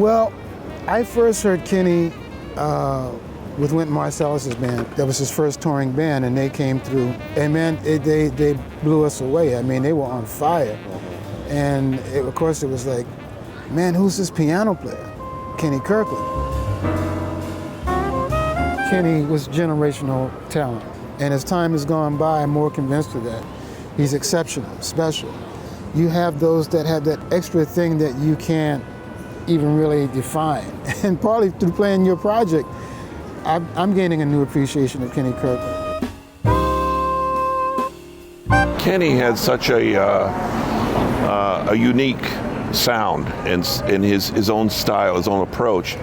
Well, I first heard Kenny with Wynton Marsalis's band. That was his first touring band, and they came through. And man, they blew us away. I mean, they were on fire. And of course, it was like, man, who's this piano player? Kenny Kirkland. Kenny was generational talent. And as time has gone by, I'm more convinced of that. He's exceptional, special. You have those that have that extra thing that you can't even really define. And partly through playing your project, I'm gaining a new appreciation of Kenny Kirkland. Kenny had such a unique sound in his own style, his own approach.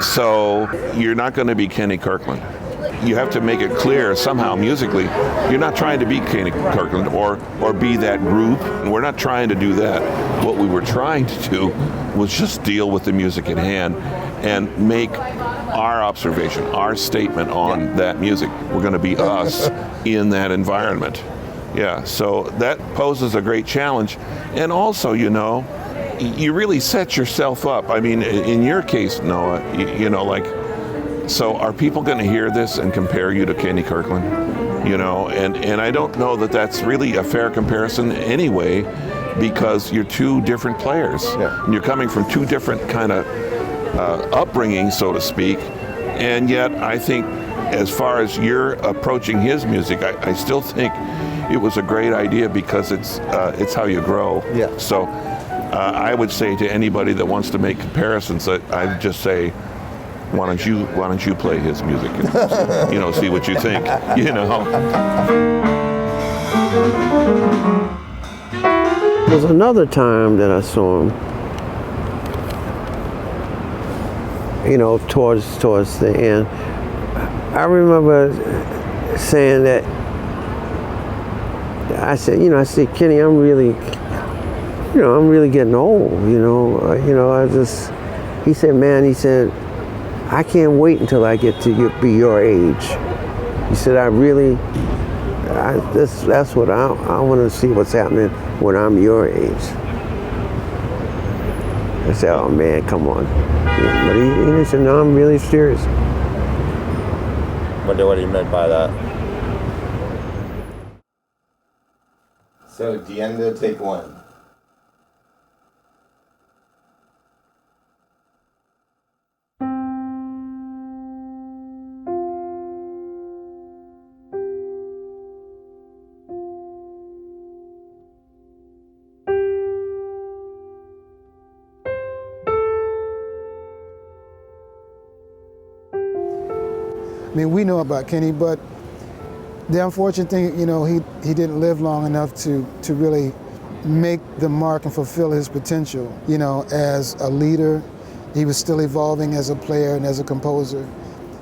So you're not going to be Kenny Kirkland. You have to make it clear somehow musically, you're not trying to be Kenny Kirkland or be that group. We're not trying to do that. What we were trying to do was just deal with the music in hand and make our observation, our statement on that music. We're going to be us in that environment. Yeah, so that poses a great challenge. And also, you know, you really set yourself up. I mean, in your case, Noah, you know, like, so are people going to hear this and compare you to Kenny Kirkland? You know, and I don't know that that's really a fair comparison anyway, because you're two different players. Yeah. And you're coming from two different kind of upbringing, so to speak. And yet, I think as far as you're approaching his music, I still think it was a great idea because it's how you grow. Yeah. So I would say to anybody that wants to make comparisons, I'd just say, why don't you play his music and, you know, see what you think, you know. There was another time that I saw him, you know, towards the end. I remember saying that, I said, Kenny, I'm really getting old, he said, I can't wait until I get to be your age. He said, that's what I want to see what's happening when I'm your age. I said, oh man, come on. But he said, no, I'm really serious. Wonder what he meant by that. So, the end of take one. I mean, we know about Kenny, but the unfortunate thing, you know, he didn't live long enough to really make the mark and fulfill his potential, you know, as a leader. He was still evolving as a player and as a composer,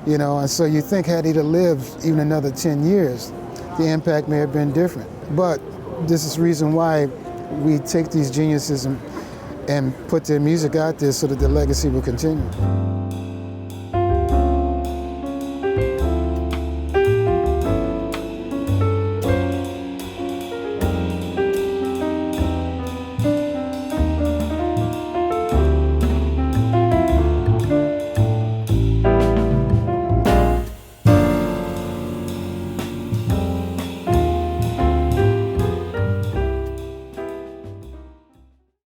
you know, and so you think had he lived even another 10 years, the impact may have been different. But this is the reason why we take these geniuses and put their music out there so that the legacy will continue.